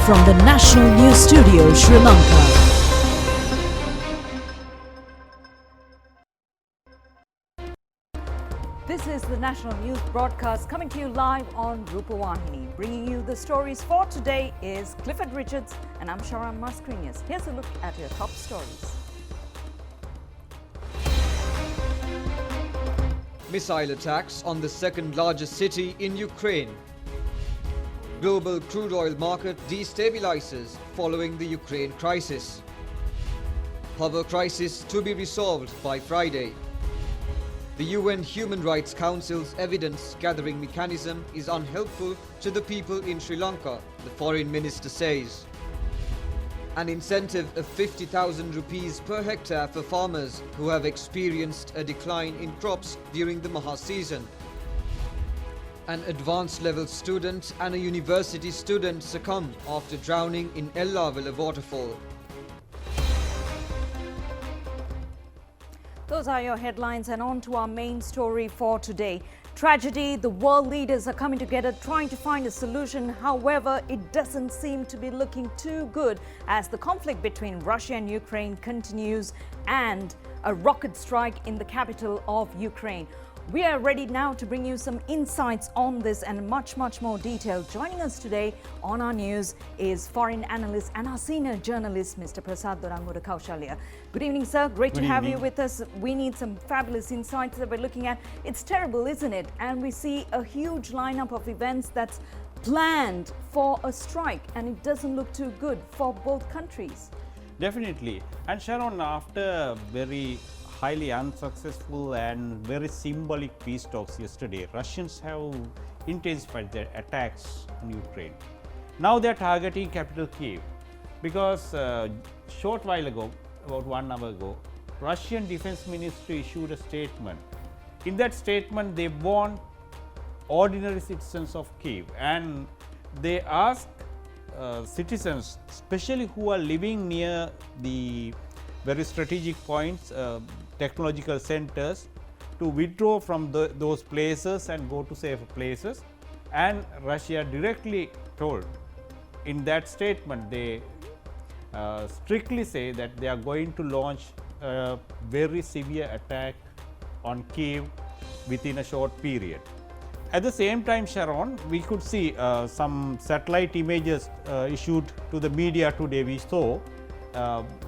from the National News Studio, Sri Lanka. This is the National News Broadcast coming to you live on Rupavahini. Bringing you the stories for today is Clifford Richards and I'm Sharon Mascarenhas. Here's a look at your top stories. Missile attacks on the second largest city in Ukraine. Global crude oil market destabilizes following the Ukraine crisis. Power crisis to be resolved by Friday. The UN Human Rights Council's evidence-gathering mechanism is unhelpful to the people in Sri Lanka, the foreign minister says. An incentive of 50,000 rupees per hectare for farmers who have experienced a decline in crops during the Maha season. An advanced level student and a university student succumbed after drowning in Ellavilla waterfall. Those are your headlines and on to our main story for today. Tragedy, the world leaders are coming together trying to find a solution. However, it doesn't seem to be looking too good as the conflict between Russia and Ukraine continues and a rocket strike in the capital of Ukraine. We are ready now to bring you some insights on this and much more detail. Joining us today on our news is foreign analyst and our senior journalist, Mr. Prasad Doranguda Kaushalya. Good evening, sir. Great to have you with us. We need some fabulous insights that we're looking at. It's terrible, isn't it? And we see a huge lineup of events that's planned for a strike, and it doesn't look too good for both countries. Definitely. And Sharon, after very highly unsuccessful and very symbolic peace talks yesterday, Russians have intensified their attacks on Ukraine. Now they are targeting capital Kiev because short while ago, about 1 hour ago, Russian Defense Ministry issued a statement. In that statement, they warned ordinary citizens of Kiev and they asked citizens, especially who are living near the very strategic points, technological centers, to withdraw from those places and go to safer places. And Russia directly told in that statement, they strictly say that they are going to launch a very severe attack on Kiev within a short period. At the same time, Sharon, we could see some satellite images issued to the media today. We saw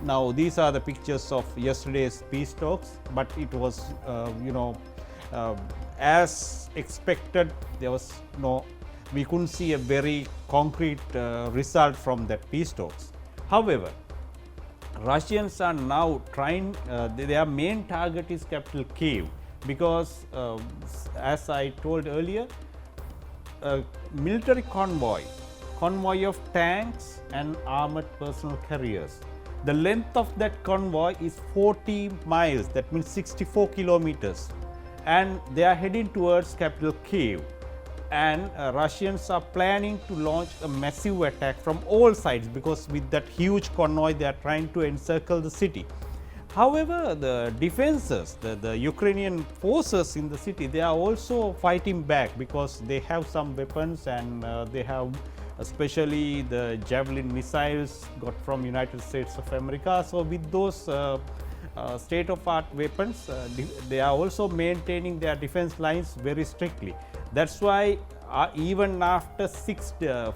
now these are the pictures of yesterday's peace talks, but it was as expected. There was we couldn't see a very concrete result from that peace talks. However, Russians are now trying, their main target is capital Kiev because as I told earlier, military convoy of tanks and armored personal carriers. The length of that convoy is 40 miles, that means 64 kilometers, and they are heading towards capital Kiev. And Russians are planning to launch a massive attack from all sides because with that huge convoy they are trying to encircle the city. However, the defenses, the Ukrainian forces in the city, they are also fighting back because they have some weapons and they have especially the Javelin missiles got from United States of America. So with those state-of-art weapons, they are also maintaining their defense lines very strictly. That's why even after 5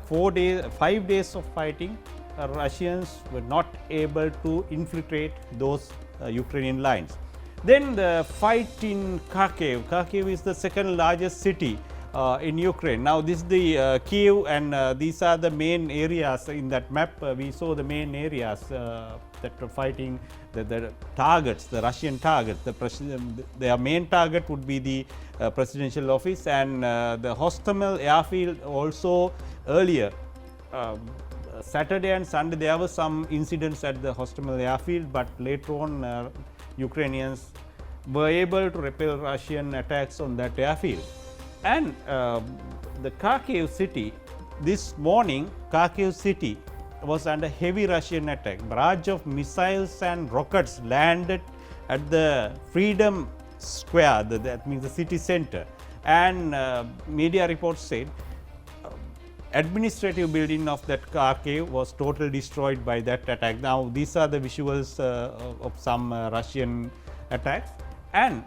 days of fighting, Russians were not able to infiltrate those Ukrainian lines. Then the fight in Kharkiv. Kharkiv is the second largest city in Ukraine. Now this is the Kiev, and these are the main areas in that map. We saw the main areas that were fighting, the targets, the Russian targets. Their main target would be the presidential office and the Hostomel airfield. Also earlier Saturday and Sunday there were some incidents at the Hostomel airfield, but later on Ukrainians were able to repel Russian attacks on that airfield. And the Kharkiv city, this morning Kharkiv city was under heavy Russian attack. Barrage of missiles and rockets landed at the Freedom Square, that means the city center. And media reports said administrative building of that archive was totally destroyed by that attack. Now, these are the visuals of some Russian attacks. And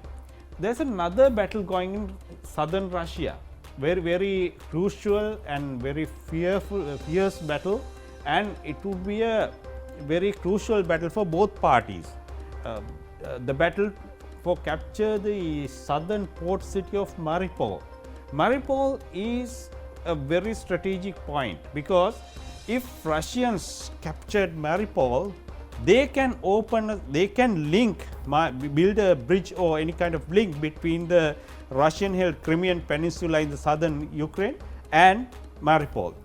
there's another battle going in southern Russia, very crucial and very fierce battle, and it would be a very crucial battle for both parties. The battle for capture the southern port city of Mariupol. Mariupol is a very strategic point, because if Russians captured Mariupol, they can build a bridge or any kind of link between the Russian-held Crimean Peninsula in the southern Ukraine and Mariupol.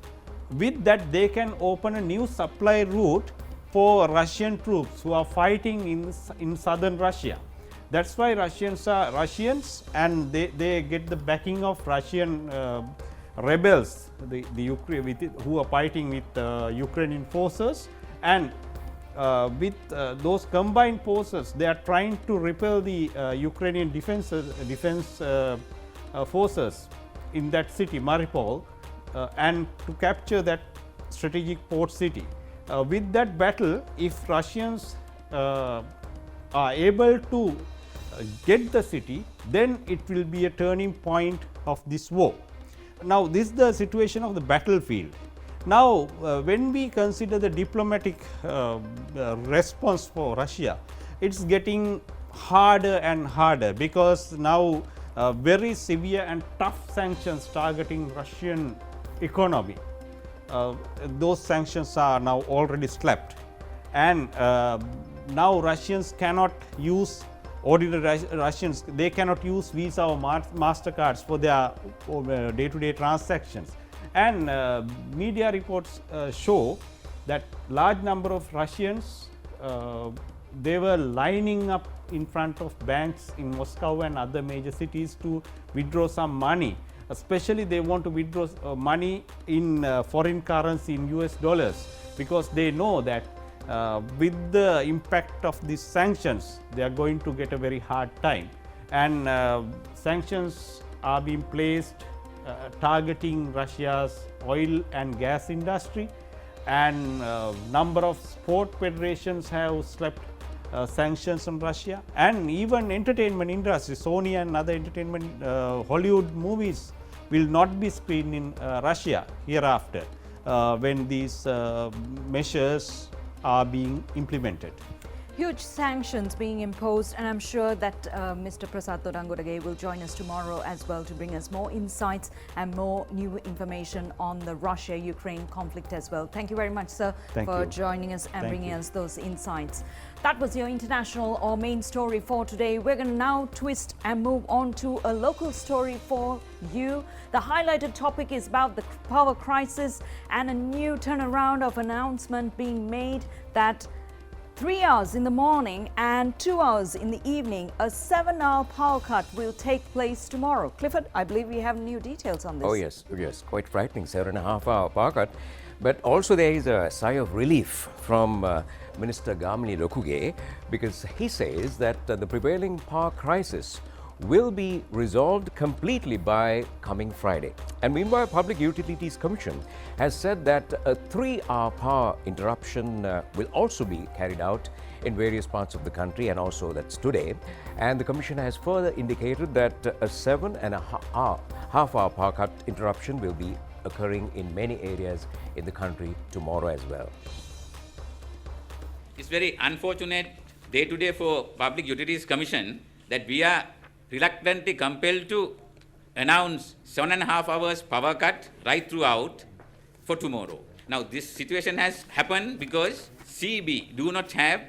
With that, they can open a new supply route for Russian troops who are fighting in southern Russia. That's why Russians are Russians, and they get the backing of Russian rebels, who are fighting with Ukrainian forces, and with those combined forces, they are trying to repel the Ukrainian defense forces in that city, Mariupol, and to capture that strategic port city. With that battle, if Russians are able to get the city, then it will be a turning point of this war. Now, this is the situation of the battlefield. Now, when we consider the diplomatic response for Russia, it's getting harder and harder, because now very severe and tough sanctions targeting Russian economy. Those sanctions are now already slapped, and now Russians cannot use ordinary Russians, they cannot use Visa or MasterCards for their day-to-day transactions. And media reports show that large number of Russians, they were lining up in front of banks in Moscow and other major cities to withdraw some money. Especially they want to withdraw money in foreign currency, in US dollars, because they know that with the impact of these sanctions, they are going to get a very hard time. And sanctions are being placed targeting Russia's oil and gas industry, and number of sport federations have slapped sanctions on Russia, and even entertainment industry, Sony and other entertainment Hollywood movies will not be screened in Russia hereafter when these measures are being implemented. Huge sanctions being imposed, and I'm sure that Mr. Prasad Todangudage will join us tomorrow as well to bring us more insights and more new information on the Russia-Ukraine conflict as well. Thank you very much, sir, for joining us and bringing us those insights. That was your international or main story for today. We're going to now twist and move on to a local story for you. The highlighted topic is about the power crisis and a new turnaround of announcement being made that 3 hours in the morning and 2 hours in the evening, a 7-hour power cut will take place tomorrow. Clifford, I believe we have new details on this. Oh yes, quite frightening, 7.5-hour power cut. But also there is a sigh of relief from Minister Gamli Dokuge, because he says that the prevailing power crisis will be resolved completely by coming Friday. And meanwhile, Public Utilities Commission has said that a 3-hour power interruption will also be carried out in various parts of the country, and also that's today. And the Commission has further indicated that a 7.5-hour power cut interruption will be occurring in many areas in the country tomorrow as well. It's very unfortunate day to day for Public Utilities Commission that we are reluctantly compelled to announce 7.5 hours power cut right throughout for tomorrow. Now this situation has happened because CB do not have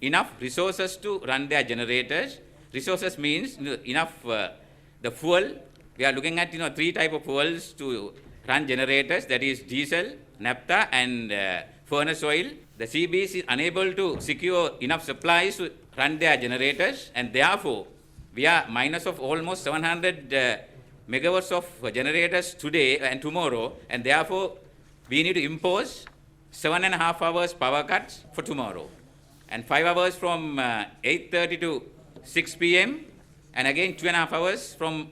enough resources to run their generators. Resources means enough the fuel. We are looking at 3 types of fuels to run generators, that is diesel, naphtha and furnace oil. The CB is unable to secure enough supplies to run their generators, and therefore we are minus of almost 700 megawatts of generators today and tomorrow, and therefore we need to impose 7.5 hours power cuts for tomorrow, and 5 hours from 8:30 to 6 p.m. and again 2.5 hours from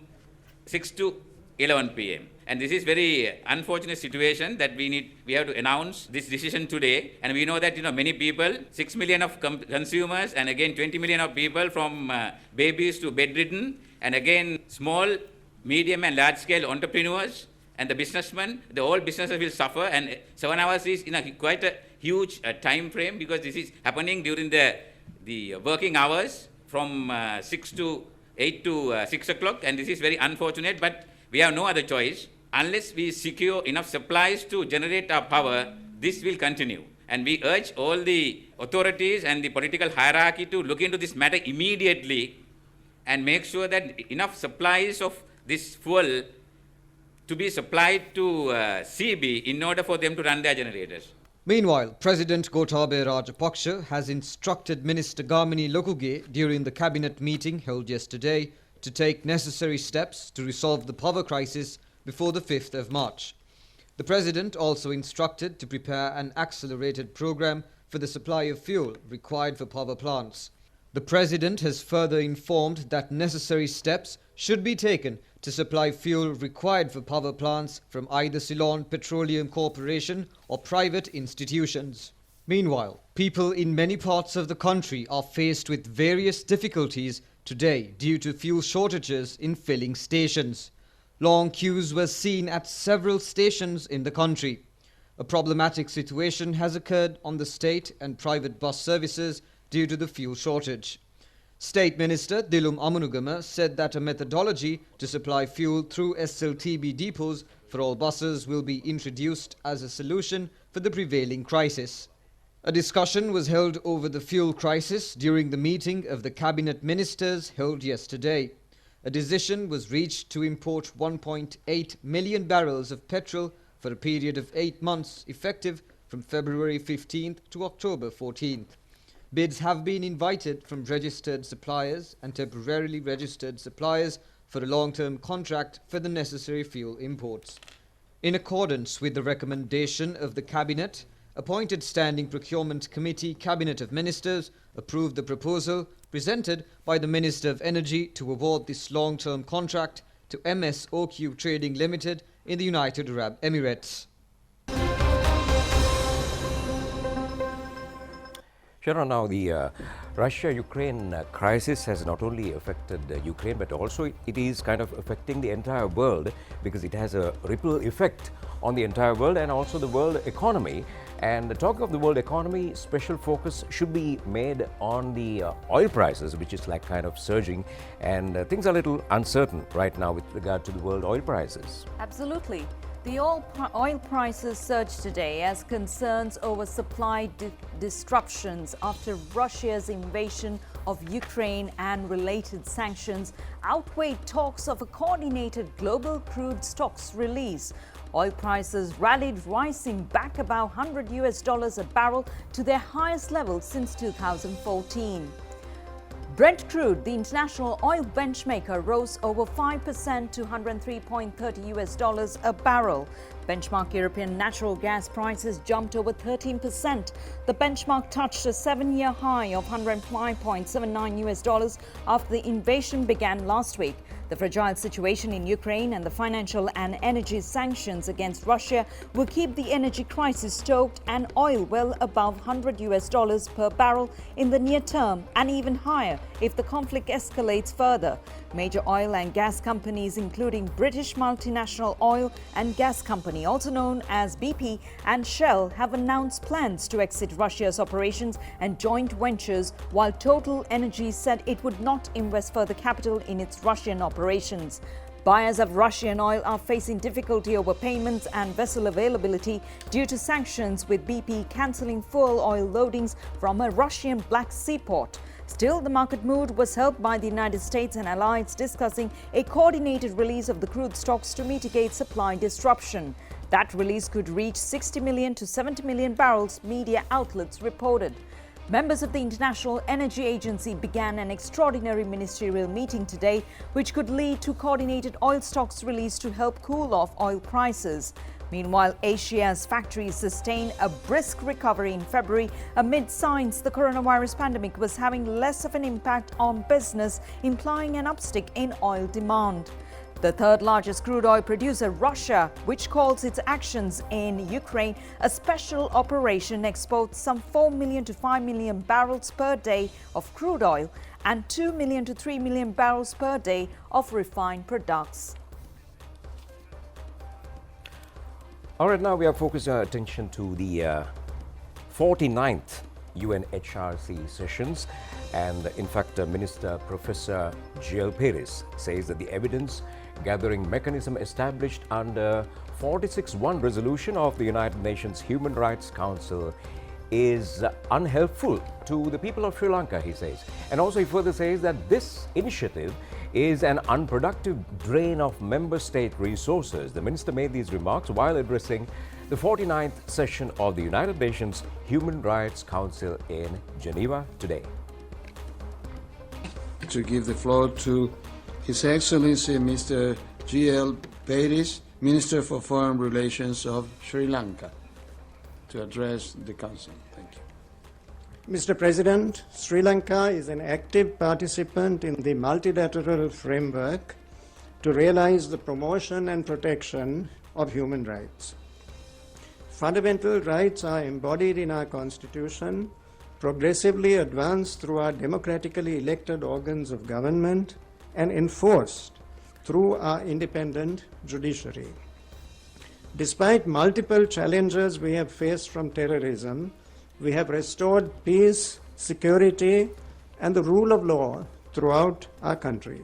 6 to 11 p.m. And this is very unfortunate situation that we have to announce this decision today. And we know that many people, 6 million of consumers, and again 20 million of people from babies to bedridden, and again small, medium and large scale entrepreneurs and the businessmen, the whole businesses will suffer. And 7 hours is quite a huge time frame, because this is happening during the working hours from 6 to 8 to 6 o'clock, and this is very unfortunate, but we have no other choice. Unless we secure enough supplies to generate our power, this will continue. And we urge all the authorities and the political hierarchy to look into this matter immediately and make sure that enough supplies of this fuel to be supplied to CB in order for them to run their generators. Meanwhile, President Gotabaya Rajapaksa has instructed Minister Gamini Lokuge during the cabinet meeting held yesterday to take necessary steps to resolve the power crisis before the 5th of March. The President also instructed to prepare an accelerated program for the supply of fuel required for power plants. The President has further informed that necessary steps should be taken to supply fuel required for power plants from either Ceylon Petroleum Corporation or private institutions. Meanwhile, people in many parts of the country are faced with various difficulties today due to fuel shortages in filling stations. Long queues were seen at several stations in the country. A problematic situation has occurred on the state and private bus services due to the fuel shortage. State Minister Dilum Amunugama said that a methodology to supply fuel through SLTB depots for all buses will be introduced as a solution for the prevailing crisis. A discussion was held over the fuel crisis during the meeting of the cabinet ministers held yesterday. A decision was reached to import 1.8 million barrels of petrol for a period of 8 months, effective from February 15th to October 14th. Bids have been invited from registered suppliers and temporarily registered suppliers for a long-term contract for the necessary fuel imports. In accordance with the recommendation of the Cabinet, appointed Standing Procurement Committee Cabinet of Ministers approved the proposal presented by the Minister of Energy to award this long-term contract to MSOQ Trading Limited in the United Arab Emirates. Sharon, now the Russia-Ukraine crisis has not only affected Ukraine, but also it is kind of affecting the entire world, because it has a ripple effect on the entire world and also the world economy. And talking of the world economy, special focus should be made on the oil prices, which is like kind of surging, and things are a little uncertain right now with regard to the world oil prices. Absolutely. The oil prices surged today as concerns over supply disruptions after Russia's invasion of Ukraine and related sanctions outweighed talks of a coordinated global crude stocks release. Oil prices rallied, rising back about $100 a barrel to their highest level since 2014. Brent crude, the international oil benchmaker, rose over 5% to $103.30 a barrel. Benchmark European natural gas prices jumped over 13%. The benchmark touched a 7-year high of $105.79 after the invasion began last week. The fragile situation in Ukraine and the financial and energy sanctions against Russia will keep the energy crisis stoked and oil well above $100 per barrel in the near term, and even higher if the conflict escalates further. Major oil and gas companies, including British multinational oil and gas company, also known as BP, and Shell, have announced plans to exit Russia's operations and joint ventures, while Total Energy said it would not invest further capital in its Russian operations. Buyers of Russian oil are facing difficulty over payments and vessel availability due to sanctions, with BP cancelling fuel oil loadings from a Russian Black Sea port. Still, the market mood was helped by the United States and allies discussing a coordinated release of the crude stocks to mitigate supply disruption. That release could reach 60 million to 70 million barrels, media outlets reported. Members of the International Energy Agency began an extraordinary ministerial meeting today, which could lead to coordinated oil stocks release to help cool off oil prices. Meanwhile, Asia's factories sustained a brisk recovery in February amid signs the coronavirus pandemic was having less of an impact on business, implying an uptick in oil demand. The third largest crude oil producer, Russia, which calls its actions in Ukraine a special operation, exports some 4 million to 5 million barrels per day of crude oil and 2 million to 3 million barrels per day of refined products. All right, now we are focusing our attention to the 49th UNHRC sessions, and in fact Minister Professor J.L. Paris says that the evidence gathering mechanism established under 46.1 resolution of the United Nations Human Rights Council is unhelpful to the people of Sri Lanka, he says. And also he further says that this initiative is an unproductive drain of member state resources. The minister made these remarks while addressing the 49th session of the United Nations Human Rights Council in Geneva today. To give the floor to His Excellency Mr. G.L. Paris, Minister for Foreign Relations of Sri Lanka, to address the Council. Thank you. Mr. President, Sri Lanka is an active participant in the multilateral framework to realize the promotion and protection of human rights. Fundamental rights are embodied in our Constitution, progressively advanced through our democratically elected organs of government, and enforced through our independent judiciary. Despite multiple challenges we have faced from terrorism, we have restored peace, security, and the rule of law throughout our country.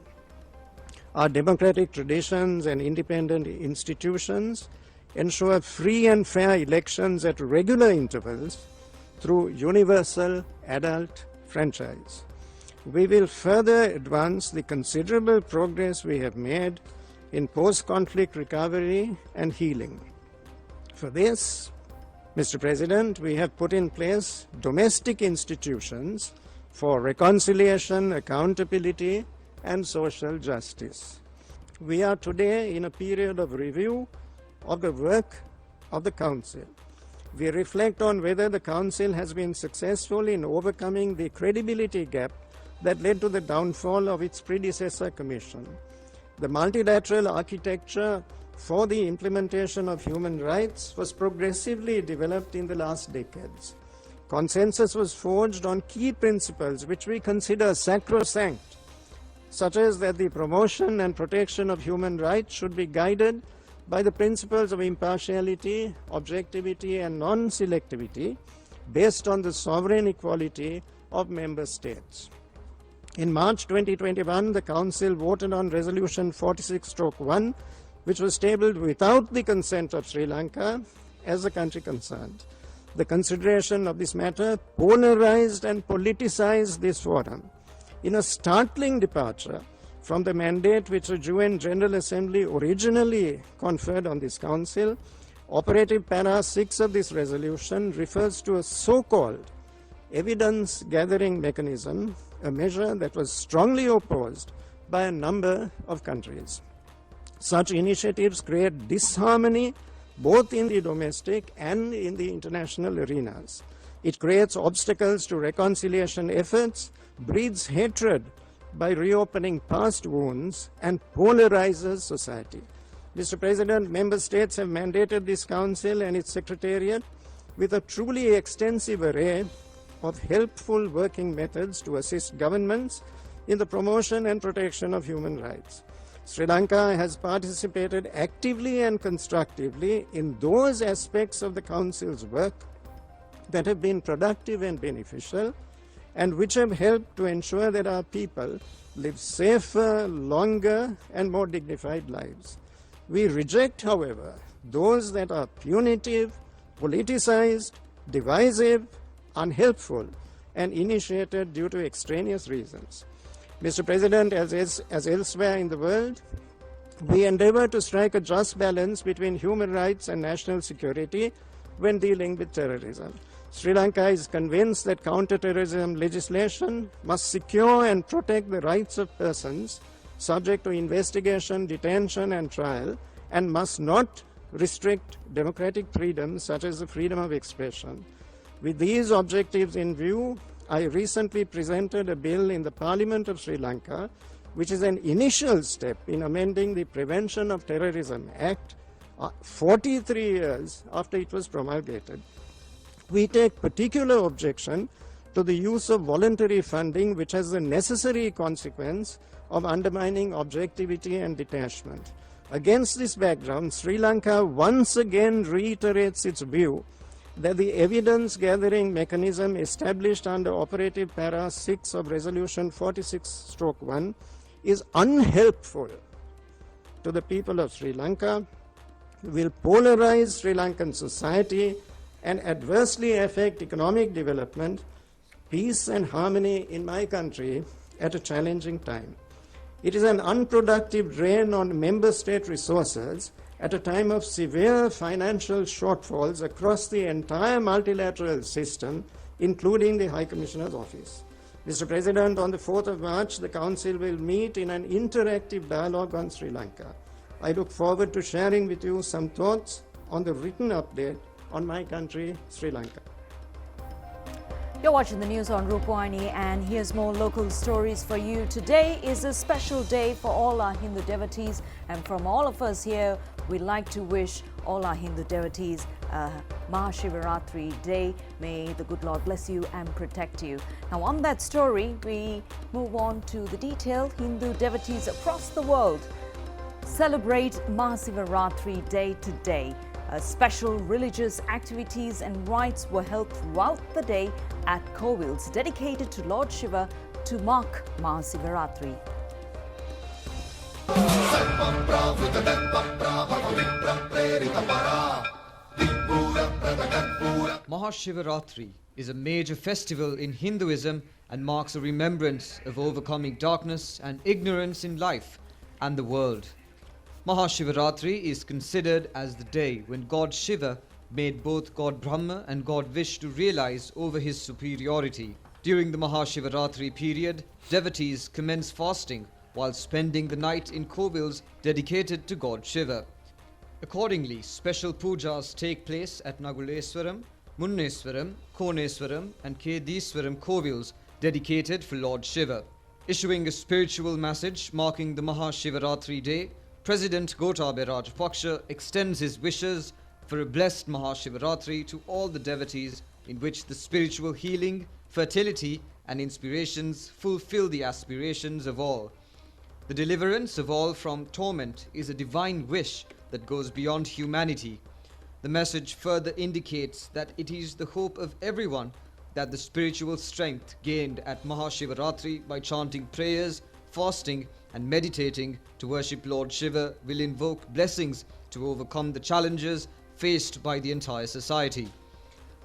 Our democratic traditions and independent institutions ensure free and fair elections at regular intervals through universal adult franchise. We will further advance the considerable progress we have made in post-conflict recovery and healing. For this, Mr. President, we have put in place domestic institutions for reconciliation, accountability, and social justice. We are today in a period of review of the work of the Council. We reflect on whether the Council has been successful in overcoming the credibility gap that led to the downfall of its predecessor commission. The multilateral architecture for the implementation of human rights was progressively developed in the last decades. Consensus was forged on key principles which we consider sacrosanct, such as that the promotion and protection of human rights should be guided by the principles of impartiality, objectivity, and non-selectivity based on the sovereign equality of member states. In March 2021, the Council voted on Resolution 46/1, which was tabled without the consent of Sri Lanka as a country concerned. The consideration of this matter polarized and politicized this forum in a startling departure from the mandate which the UN General Assembly originally conferred on this Council. Operative Para 6 of this resolution refers to a so-called evidence-gathering mechanism, a measure that was strongly opposed by a number of countries. Such initiatives create disharmony both in the domestic and in the international arenas. It creates obstacles to reconciliation efforts, breeds hatred by reopening past wounds, and polarizes society. Mr. President, member states have mandated this Council and its Secretariat with a truly extensive array of helpful working methods to assist governments in the promotion and protection of human rights. Sri Lanka has participated actively and constructively in those aspects of the Council's work that have been productive and beneficial, and which have helped to ensure that our people live safer, longer, and more dignified lives. We reject, however, those that are punitive, politicized, divisive, unhelpful, and initiated due to extraneous reasons. Mr. President, as elsewhere in the world, we endeavor to strike a just balance between human rights and national security when dealing with terrorism. Sri Lanka is convinced that counter-terrorism legislation must secure and protect the rights of persons subject to investigation, detention, and trial, and must not restrict democratic freedoms such as the freedom of expression. With these objectives in view, I recently presented a bill in the Parliament of Sri Lanka which is an initial step in amending the Prevention of Terrorism Act 43 years after it was promulgated, we take particular objection to the use of voluntary funding, which has the necessary consequence of undermining objectivity and detachment. Against this background, Sri Lanka once again reiterates its view that the evidence gathering mechanism established under Operative Para 6 of Resolution 46/1 is unhelpful to the people of Sri Lanka, will polarize Sri Lankan society and adversely affect economic development, peace and harmony in my country at a challenging time. It is an unproductive drain on member state resources at a time of severe financial shortfalls across the entire multilateral system, including the High Commissioner's Office. Mr. President, on the 4th of March, the Council will meet in an interactive dialogue on Sri Lanka. I look forward to sharing with you some thoughts on the written update on my country, Sri Lanka. You're watching the news on Rupavahini, and here's more local stories for you. Today is a special day for all our Hindu devotees, and from all of us here, we'd like to wish all our Hindu devotees Maha Shivaratri day. May the good Lord bless you and protect you. Now, on that story, we move on to the detail. Hindu devotees across the world celebrate Maha Shivaratri day today. Special religious activities and rites were held throughout the day at Kovils dedicated to Lord Shiva to mark Maha Shivaratri. Maha Shivaratri is a major festival in Hinduism and marks a remembrance of overcoming darkness and ignorance in life and the world. Maha Shivaratri is considered as the day when God Shiva made both God Brahma and God Vishnu realize over his superiority. During the Maha Shivaratri period, devotees commence fasting while spending the night in Kovils dedicated to God Shiva. Accordingly, special pujas take place at Naguleswaram, Munneswaram, Koneswaram and Kediswaram Kovils dedicated for Lord Shiva. Issuing a spiritual message marking the Maha Shivaratri day, President Gotabaya Rajapaksa extends his wishes for a blessed Maha Shivaratri to all the devotees, in which the spiritual healing, fertility and inspirations fulfill the aspirations of all. The deliverance of all from torment is a divine wish that goes beyond humanity. The message further indicates that it is the hope of everyone that the spiritual strength gained at Maha Shivaratri by chanting prayers, fasting and meditating to worship Lord Shiva will invoke blessings to overcome the challenges faced by the entire society.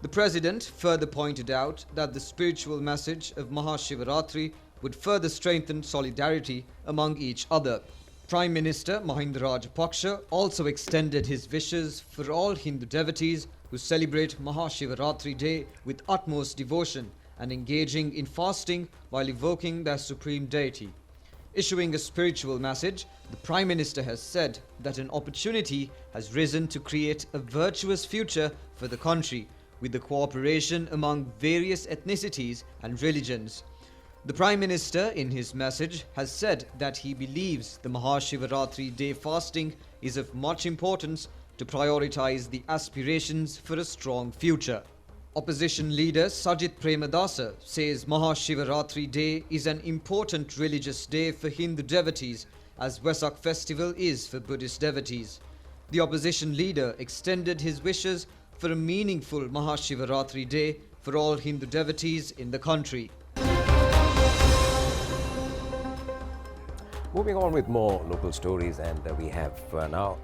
The President further pointed out that the spiritual message of Maha Shivaratri would further strengthen solidarity among each other. Prime Minister Mahinda Rajapaksa also extended his wishes for all Hindu devotees who celebrate Maha Shivaratri day with utmost devotion and engaging in fasting while evoking their supreme deity. Issuing a spiritual message, the Prime Minister has said that an opportunity has risen to create a virtuous future for the country with the cooperation among various ethnicities and religions. The Prime Minister in his message has said that he believes the Maha Shivaratri day fasting is of much importance to prioritize the aspirations for a strong future. Opposition leader Sajit Premadasa says Maha Shivaratri day is an important religious day for Hindu devotees, as Vesak festival is for Buddhist devotees. The opposition leader extended his wishes for a meaningful Maha Shivaratri day for all Hindu devotees in the country. Moving on with more local stories, and we have now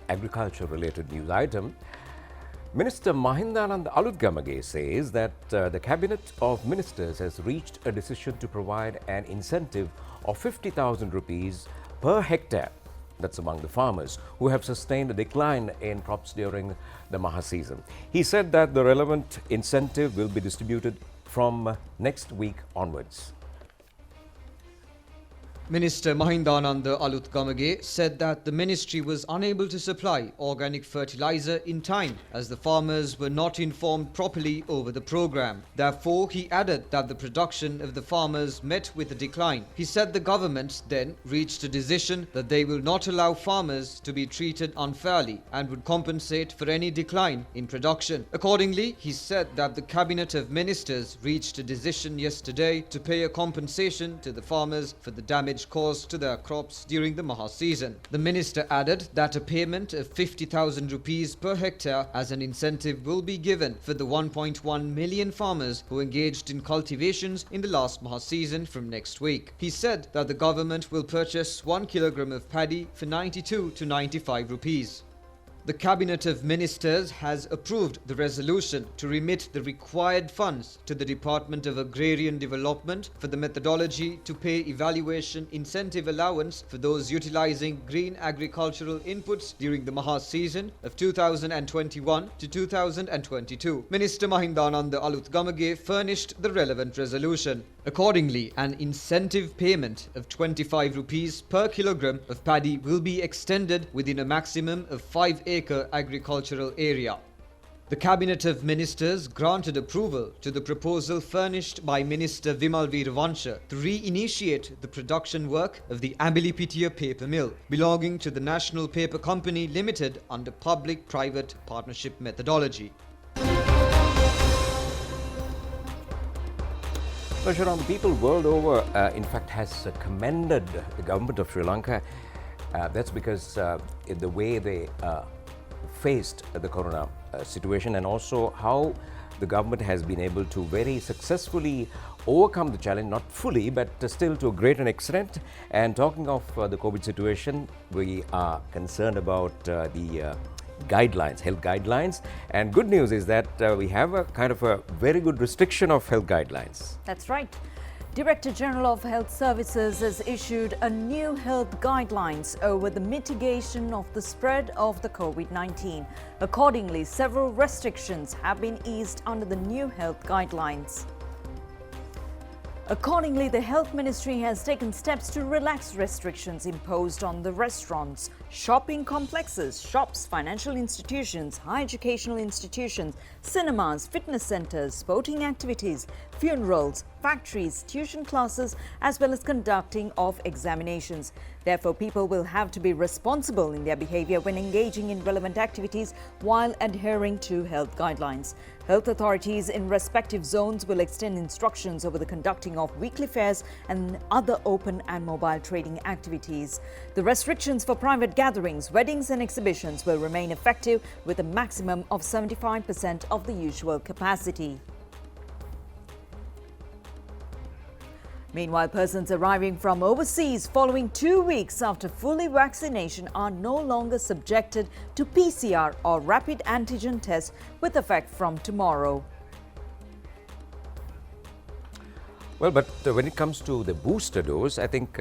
agriculture-related news item. Minister Mahindanand Alutgamage says that the Cabinet of Ministers has reached a decision to provide an incentive of 50,000 rupees per hectare. That's among the farmers who have sustained a decline in crops during the Maha season. He said that the relevant incentive will be distributed from next week onwards. Minister Mahindananda Alutgamage said that the ministry was unable to supply organic fertilizer in time as the farmers were not informed properly over the program. Therefore, he added that the production of the farmers met with a decline. He said the government then reached a decision that they will not allow farmers to be treated unfairly and would compensate for any decline in production. Accordingly, he said that the Cabinet of Ministers reached a decision yesterday to pay a compensation to the farmers for the damage caused to their crops during the Maha season. The minister added that a payment of 50,000 rupees per hectare as an incentive will be given for the 1.1 million farmers who engaged in cultivations in the last Maha season from next week. He said that the government will purchase 1 kilogram of paddy for 92 to 95 rupees. The Cabinet of Ministers has approved the resolution to remit the required funds to the Department of Agrarian Development for the methodology to pay evaluation incentive allowance for those utilizing green agricultural inputs during the Maha season of 2021 to 2022. Minister Mahindananda Alutgamage furnished the relevant resolution. Accordingly, an incentive payment of 25 rupees per kilogram of paddy will be extended within a maximum of 5-acre agricultural area. The Cabinet of Ministers granted approval to the proposal furnished by Minister Vimal Veeravansha to re-initiate the production work of the Ambilipitiya paper mill belonging to the National Paper Company Limited under public-private partnership methodology. Well, Sharon, people world over, in fact, has commended the government of Sri Lanka. That's because the way they faced the corona situation, and also how the government has been able to very successfully overcome the challenge, not fully, but still to a great extent. And talking of the COVID situation, we are concerned about the guidelines, health guidelines, and good news is that we have a kind of a very good restriction of health guidelines. That's right. Director General of Health Services has issued a new health guidelines over the mitigation of the spread of the COVID-19. Accordingly, several restrictions have been eased under the new health guidelines. Accordingly, the Health Ministry has taken steps to relax restrictions imposed on the restaurants, shopping complexes, shops, financial institutions, higher educational institutions, cinemas, fitness centers, sporting activities, funerals, factories, tuition classes, as well as conducting of examinations. Therefore, people will have to be responsible in their behavior when engaging in relevant activities while adhering to health guidelines. Health authorities in respective zones will extend instructions over the conducting of weekly fairs and other open and mobile trading activities. The restrictions for private gatherings, weddings and exhibitions will remain effective with a maximum of 75% of the usual capacity. Meanwhile, persons arriving from overseas following 2 weeks after fully vaccination are no longer subjected to PCR or rapid antigen tests with effect from tomorrow. Well, but when it comes to the booster dose, I think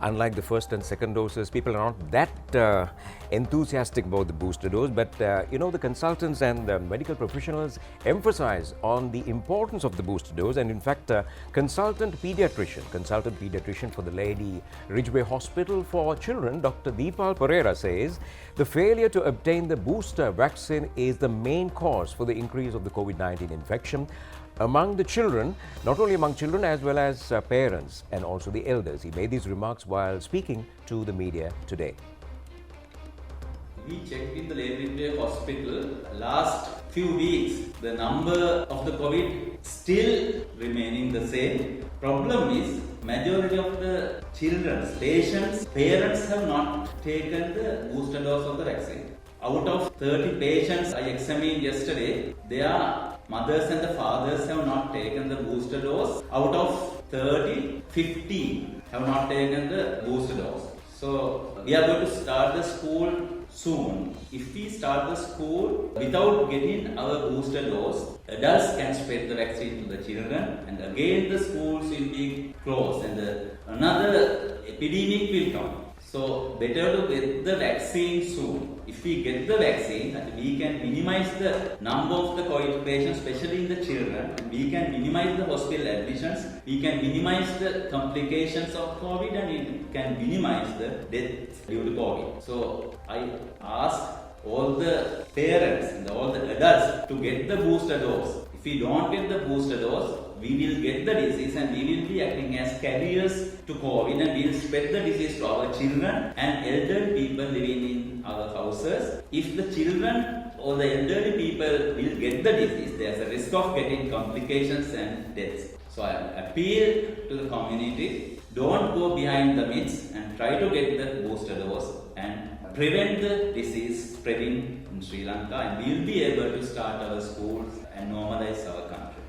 unlike the first and second doses, people are not that enthusiastic about the booster dose. But, the consultants and the medical professionals emphasize on the importance of the booster dose. And in fact, consultant pediatrician for the Lady Ridgeway Hospital for Children, Dr. Deepal Pereira says, the failure to obtain the booster vaccine is the main cause for the increase of the COVID-19 infection among the children, not only among children as well as parents and also the elders. He made these remarks while speaking to the media today. We checked in the Lady Ridgeway Hospital last few weeks. The number of the COVID still remaining the same. Problem is, majority of the children, patients, parents have not taken the booster dose of the vaccine. Out of 30 patients I examined yesterday, their mothers and the fathers have not taken the booster dose. Out of 30, 15 have not taken the booster dose. So we are going to start the school soon. If we start the school without getting our booster dose, adults can spread the vaccine to the children, and again the schools will be closed and another epidemic will come. So better to get the vaccine soon. If we get the vaccine, we can minimize the number of the COVID patients, especially in the children. And we can minimize the hospital admissions. We can minimize the complications of COVID, and we can minimize the death due to COVID. So I ask all the parents and all the adults to get the booster dose. If we don't get the booster dose, we will get the disease and we will be acting as carriers to COVID, and we will spread the disease to our children and elderly people living in our houses. If the children or the elderly people will get the disease, there is a risk of getting complications and deaths. So I appeal to the community, don't go behind the myths and try to get the booster dose and prevent the disease spreading in Sri Lanka, and we will be able to start our schools and normalize our country.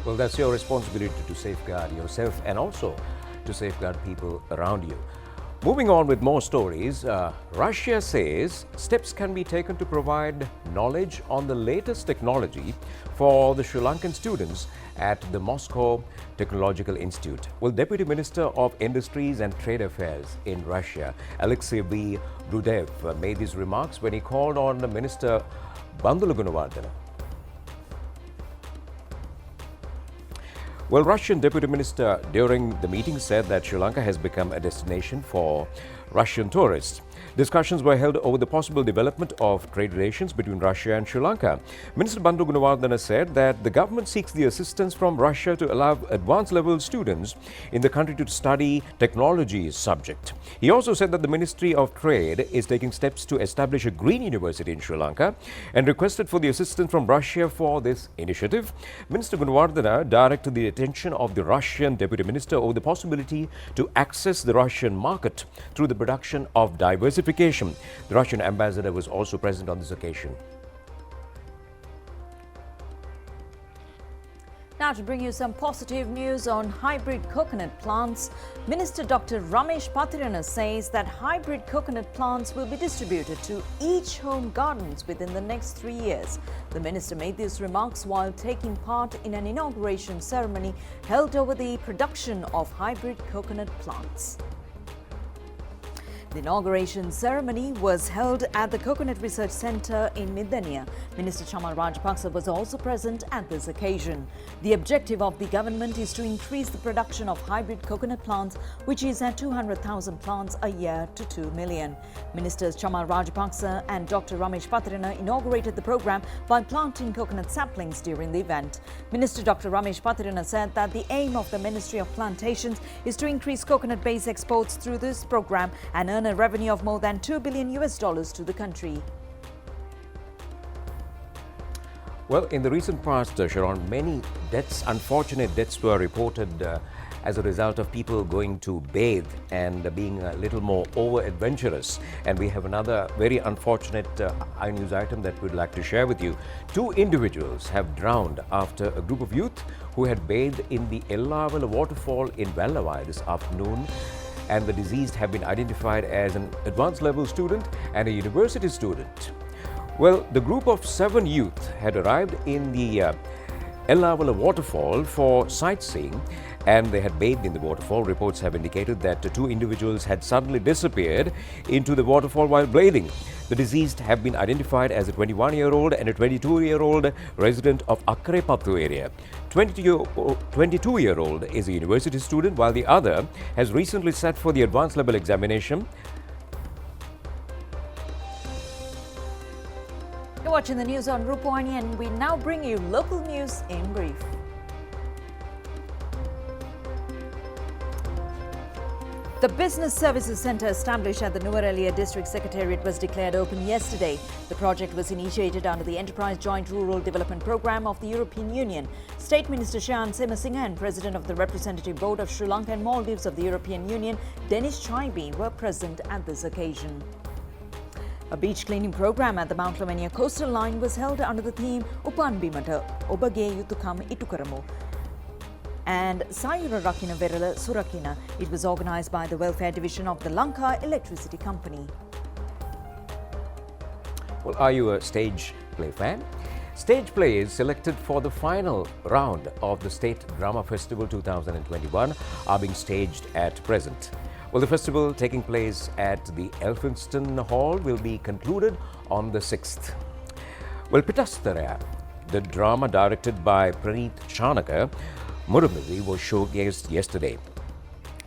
Well, that's your responsibility to safeguard yourself and also to safeguard people around you. Moving on with more stories, Russia says steps can be taken to provide knowledge on the latest technology for the Sri Lankan students at the Moscow Technological Institute. Well, Deputy Minister of Industries and Trade Affairs in Russia, Alexei V. Brudev, made these remarks when he called on Minister Bandula Gunawardena. Well, Russian Deputy Minister during the meeting said that Sri Lanka has become a destination for Russian tourists. Discussions were held over the possible development of trade relations between Russia and Sri Lanka. Minister Bandula Gunawardena said that the government seeks the assistance from Russia to allow advanced level students in the country to study technology subject. He also said that the Ministry of Trade is taking steps to establish a green university in Sri Lanka and requested for the assistance from Russia for this initiative. Minister Gunawardena directed the attention of the Russian Deputy Minister over the possibility to access the Russian market through the production of diversification. The Russian ambassador was also present on this occasion. Now to bring you some positive news on hybrid coconut plants, Minister Dr. Ramesh Patirana says that hybrid coconut plants will be distributed to each home gardens within the next 3 years. The minister made these remarks while taking part in an inauguration ceremony held over the production of hybrid coconut plants. The inauguration ceremony was held at the Coconut Research Centre in Midania. Minister Chamal Rajapaksa was also present at this occasion. The objective of the government is to increase the production of hybrid coconut plants, which is at 200,000 plants a year to 2 million. Ministers Chamal Rajapaksa and Dr. Ramesh Patirana inaugurated the program by planting coconut saplings during the event. Minister Dr. Ramesh Patirana said that the aim of the Ministry of Plantations is to increase coconut-based exports through this program and earn a revenue of more than $2 billion to the country. Well, in the recent past, Sharon, many deaths, unfortunate deaths were reported as a result of people going to bathe and being a little more over-adventurous. And we have another very unfortunate news item that we'd like to share with you. 2 individuals have drowned after a group of youth who had bathed in the Ellavala waterfall in Vallavai this afternoon. And the deceased have been identified as an advanced level student and a university student. Well, the group of 7 youth had arrived in the Ellavala waterfall for sightseeing, and they had bathed in the waterfall. Reports have indicated that 2 individuals had suddenly disappeared into the waterfall while bathing. The deceased have been identified as a 21-year-old and a 22-year-old resident of Akkarepattu area. 22-year-old is a university student, while the other has recently sat for the advanced level examination. You're watching the news on Rupavahini, and we now bring you local news in brief. The Business Services Centre established at the Nuwara District Secretariat was declared open yesterday. The project was initiated under the Enterprise Joint Rural Development Programme of the European Union. State Minister Shayan Semasinghe and President of the Representative Board of Sri Lanka and Maldives of the European Union, Dennis Chaibi, were present at this occasion. A beach cleaning program at the Mount Lavinia coastal line was held under the theme Upan Bimata Obage Yutukam Itukaramu and Sayura Rakina Verala Surakina. It was organised by the Welfare Division of the Lanka Electricity Company. Well, are you a stage play fan? Stage plays selected for the final round of the State Drama Festival 2021 are being staged at present. Well, the festival taking place at the Elphinstone Hall will be concluded on the 6th. Well, Pitastharaya, the drama directed by Praneeth Chanaka Murumuri, was showcased yesterday.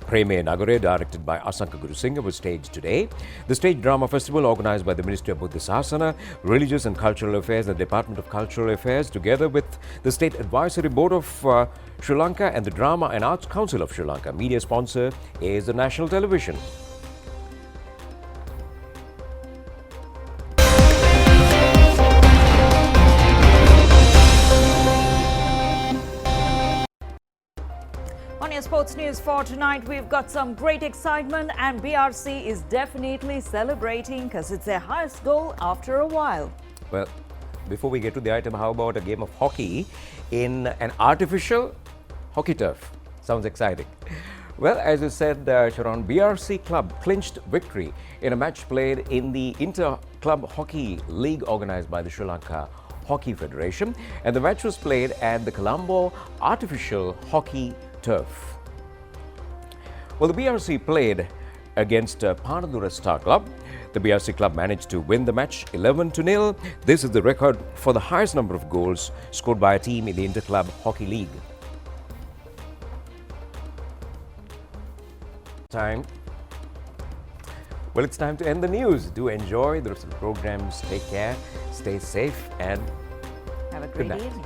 Preme Nagare, directed by Asanka Gurusingha, was staged today. The Stage Drama Festival, organized by the Ministry of Buddhisasana, Religious and Cultural Affairs, and the Department of Cultural Affairs, together with the State Advisory Board of Sri Lanka and the Drama and Arts Council of Sri Lanka. Media sponsor is the National Television. On your sports news for tonight, we've got some great excitement, and BRC is definitely celebrating because it's their highest goal after a while. Well, before we get to the item, how about a game of hockey in an artificial hockey turf? Sounds exciting. Well, as you said, Sharon, BRC club clinched victory in a match played in the Inter-Club Hockey League organized by the Sri Lanka Hockey Federation, and the match was played at the Colombo Artificial Hockey Turf. Well, the BRC played against Panadura Star Club. The BRC club managed to win the match 11-0. This is the record for the highest number of goals scored by a team in the Inter-Club Hockey League. Well, it's time to end the news. Do enjoy the rest of the programs. Take care, stay safe, and Have a great night. evening.